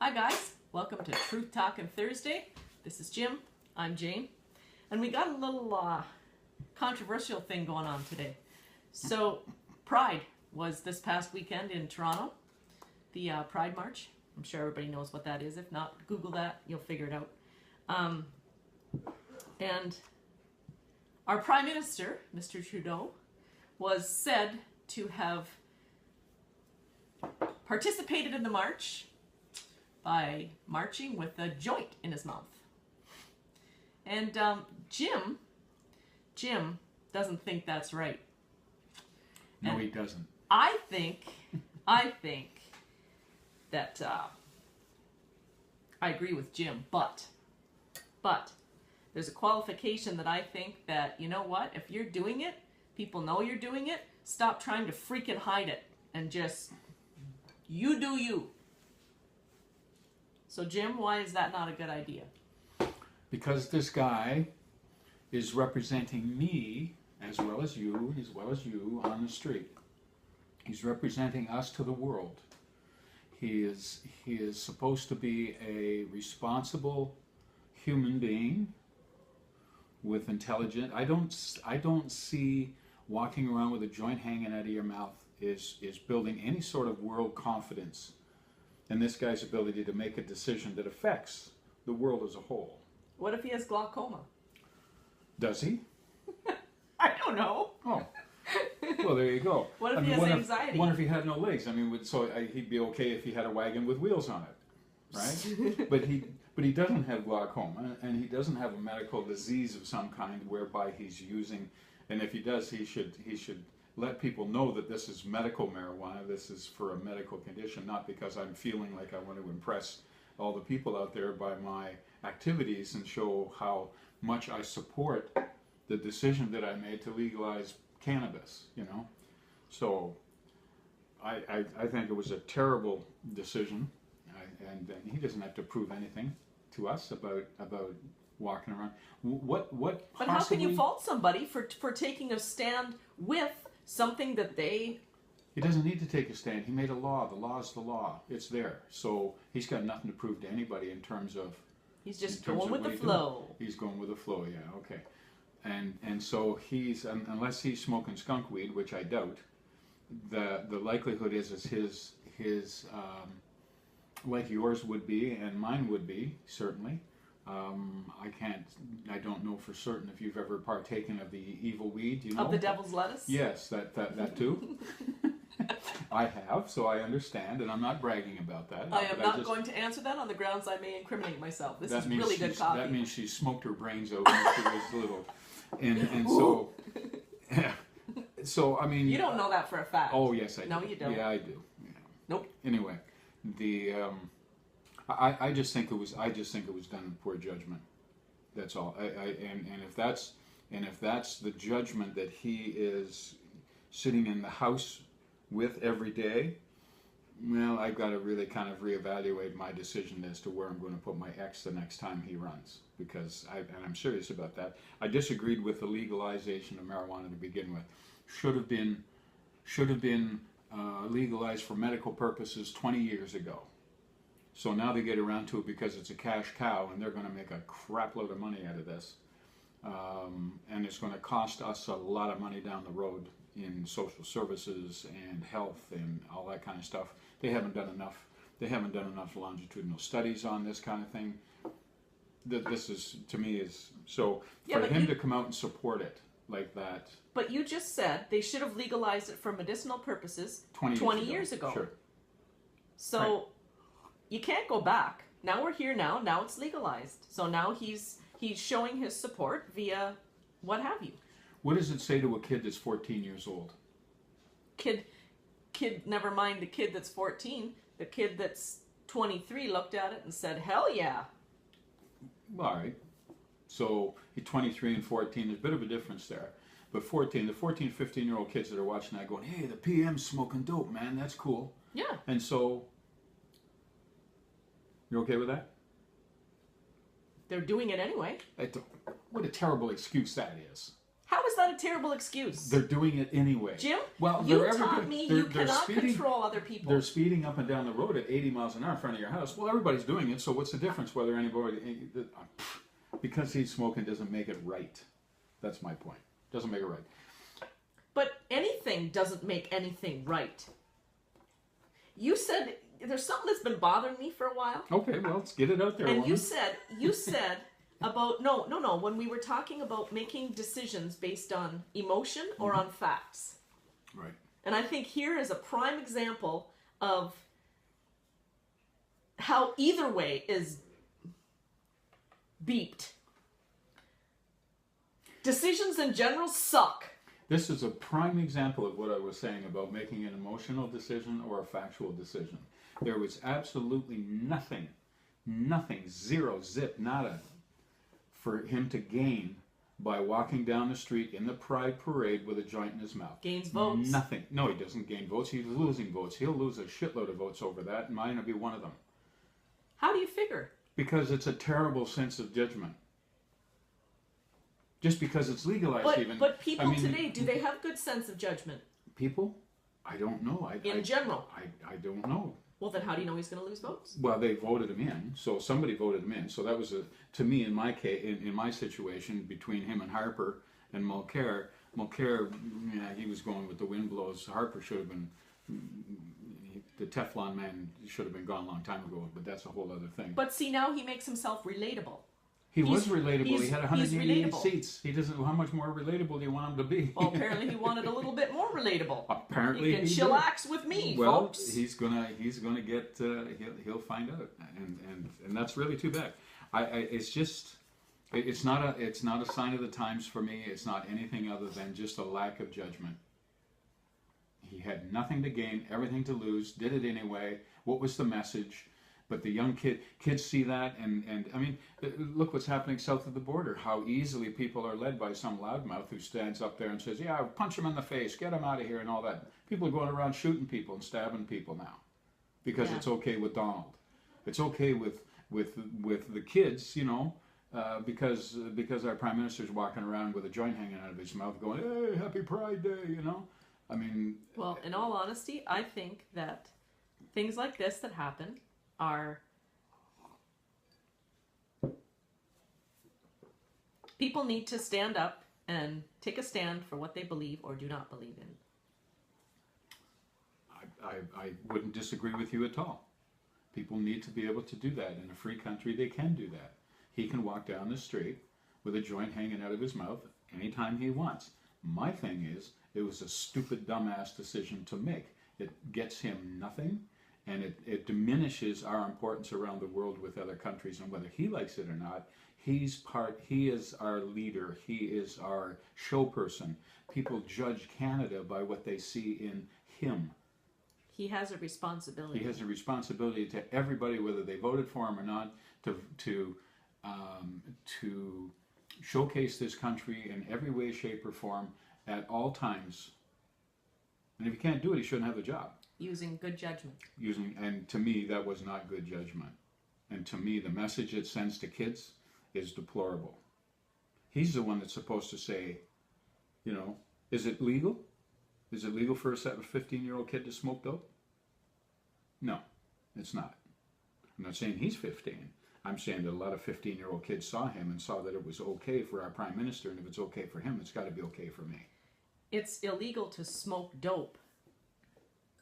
Hi guys, welcome to Truth Talkin Thursday. This is Jim, I'm Jane, and we got a little controversial thing going on today. So, Pride was this past weekend in Toronto, the Pride March. I'm sure everybody knows what that is. If not, Google that, you'll figure it out. And our Prime Minister, Mr. Trudeau, was said to have participated in the march by marching with a joint in his mouth. And Jim doesn't think that's right. No, And he doesn't. I think that I agree with Jim, but there's a qualification that I think that, you know what, if you're doing it, people know you're doing it, stop trying to freaking hide it and just, you do you. So Jim, why is that not a good idea? Because this guy is representing me as well as you on the street. He's representing us to the world. He is supposed to be a responsible human being with intelligence. I don't see walking around with a joint hanging out of your mouth is building any sort of world confidence in this guy's ability to make a decision that affects the world as a whole. What if he has glaucoma? Does he? I don't know. Oh. Well, there you go. What if he has anxiety? What if he had no legs? I mean, he'd be okay if he had a wagon with wheels on it, right? but he doesn't have glaucoma, and he doesn't have a medical disease of some kind whereby he's using. And if he does, he should let people know that this is medical marijuana. This is for a medical condition, not because I'm feeling like I want to impress all the people out there by my activities and show how much I support the decision that I made to legalize cannabis, you know. So I think it was a terrible decision, and he doesn't have to prove anything to us about walking around. But how can you fault somebody for taking a stand with something that they... He doesn't need to take a stand. He made a law. The law is the law. It's there. So he's got nothing to prove to anybody in terms of... He's just going with the flow. He's going with the flow, yeah, okay. And so he's, unless he's smoking skunk weed, which I doubt, the likelihood is his like yours would be and mine would be, certainly. I don't know for certain if you've ever partaken of the evil weed, you know? Of the devil's lettuce? Yes, that too. I have, so I understand, and I'm not bragging about that. I am not going to answer that on the grounds I may incriminate myself. This is really good coffee. That means she smoked her brains out when she was little. And so, yeah. So, I mean... You don't know that for a fact. Oh, yes, I do. No, you don't. Yeah, I do. Yeah. Nope. Anyway, I just think it was done in poor judgment. That's all. And if that's the judgment that he is sitting in the house with every day, well, I've got to really kind of reevaluate my decision as to where I'm going to put my ex the next time he runs, because I'm serious about that. I disagreed with the legalization of marijuana to begin with. Should have been legalized for medical purposes 20 years ago. So now they get around to it because it's a cash cow, and they're going to make a crap load of money out of this. And it's going to cost us a lot of money down the road in social services and health and all that kind of stuff. They haven't done enough. They haven't done enough longitudinal studies on this kind of thing. This is, to me, is so for him to come out and support it like that. But you just said they should have legalized it for medicinal purposes 20 years ago. Sure. So right. You can't go back. Now we're here now. Now it's legalized. So now he's showing his support via what have you. What does it say to a kid that's 14 years old? Kid, never mind the kid that's 14. The kid that's 23 looked at it and said, hell yeah. All right. So 23 and 14, there's a bit of a difference there. But 14, 15-year-old kids that are watching that going, hey, the PM's smoking dope, man. That's cool. Yeah. And so, you're okay with that? They're doing it anyway. What a terrible excuse that is. How is that a terrible excuse? They're doing it anyway. Jim, well, you taught me you cannot control other people. They're speeding up and down the road at 80 miles an hour in front of your house. Well, everybody's doing it, so what's the difference whether anybody... Because he's smoking doesn't make it right. That's my point. Doesn't make it right. But anything doesn't make anything right. You said there's something that's been bothering me for a while. Okay, well, let's get it out there. And woman. you said about no, when we were talking about making decisions based on emotion or on facts. Right. And I think here is a prime example of how either way is beeped. Decisions in general suck. This is a prime example of what I was saying about making an emotional decision or a factual decision. There was absolutely nothing, zero, zip, nada, for him to gain by walking down the street in the Pride Parade with a joint in his mouth. Gains votes. Nothing. No, he doesn't gain votes. He's losing votes. He'll lose a shitload of votes over that, and mine will be one of them. How do you figure? Because it's a terrible sense of judgment. Just because it's legalized even. But people today, do they have good sense of judgment? People? I don't know. In general? I don't know. Well, then how do you know he's going to lose votes? Well, they voted him in, so somebody voted him in. So that was, to me, in my case, in my situation, between him and Harper and Mulcair, yeah, he was going with the wind blows. Harper should have been, the Teflon man should have been gone a long time ago, but that's a whole other thing. But see, now he makes himself relatable. He was relatable. He had 188 seats. He doesn't. How much more relatable do you want him to be? Well, apparently he wanted a little bit more relatable. Apparently he can chillax with me, well, folks. he's gonna get. He'll find out, and that's really too bad. It's just. It's not a sign of the times for me. It's not anything other than just a lack of judgment. He had nothing to gain, everything to lose. Did it anyway. What was the message? But the young kids see that, and I mean, look what's happening south of the border. How easily people are led by some loudmouth who stands up there and says, "Yeah, punch him in the face, get him out of here," and all that. People are going around shooting people and stabbing people now, because it's okay with Donald. It's okay with the kids, you know, because our prime minister's walking around with a joint hanging out of his mouth, going, "Hey, happy Pride Day," you know. I mean. Well, in all honesty, I think that things like this that happen are people need to stand up and take a stand for what they believe or do not believe in. I wouldn't disagree with you at all. People need to be able to do that. In a free country, they can do that. He can walk down the street with a joint hanging out of his mouth anytime he wants. My thing is, it was a stupid, dumbass decision to make. It gets him nothing. And it diminishes our importance around the world with other countries, and whether he likes it or not, he is our leader, he is our show person. People judge Canada by what they see in him. He has a responsibility. He has a responsibility to everybody, whether they voted for him or not, to showcase this country in every way, shape, or form at all times. And if he can't do it, he shouldn't have the job. Using good judgment. And to me, that was not good judgment. And to me, the message it sends to kids is deplorable. He's the one that's supposed to say, you know, is it legal? Is it legal for a 15-year-old kid to smoke dope? No, it's not. I'm not saying he's 15. I'm saying that a lot of 15-year-old kids saw him and saw that it was okay for our prime minister, and if it's okay for him, it's got to be okay for me. It's illegal to smoke dope.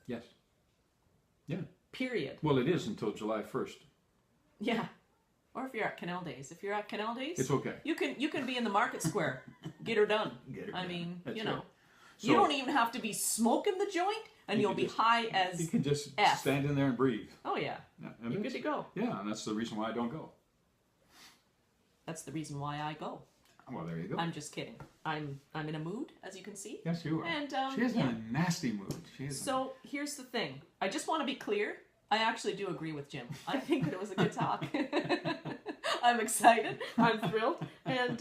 Yes. Yeah. Period. Well, it is until July 1st. Yeah. Or if you're at Canal Days. If you're at Canal Days, it's okay. You can be in the market square. Get her done. Get her I done. mean, That's you know. right. You don't even have to be smoking the joint, and you'll be high as You can just F. stand in there and breathe. Oh, yeah. You're good to go. Yeah, and that's the reason why I don't go. That's the reason why I go. Well, there you go. I'm just kidding. I'm in a mood, as you can see. Yes, you are. And she is in a nasty mood. So here's the thing. I just want to be clear. I actually do agree with Jim. I think that it was a good talk. I'm excited. I'm thrilled. And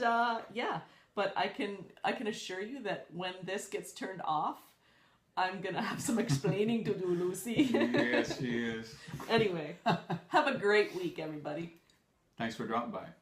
yeah, but I can assure you that when this gets turned off, I'm gonna have some explaining to do, Lucy. Yes, she is. Anyway, have a great week, everybody. Thanks for dropping by.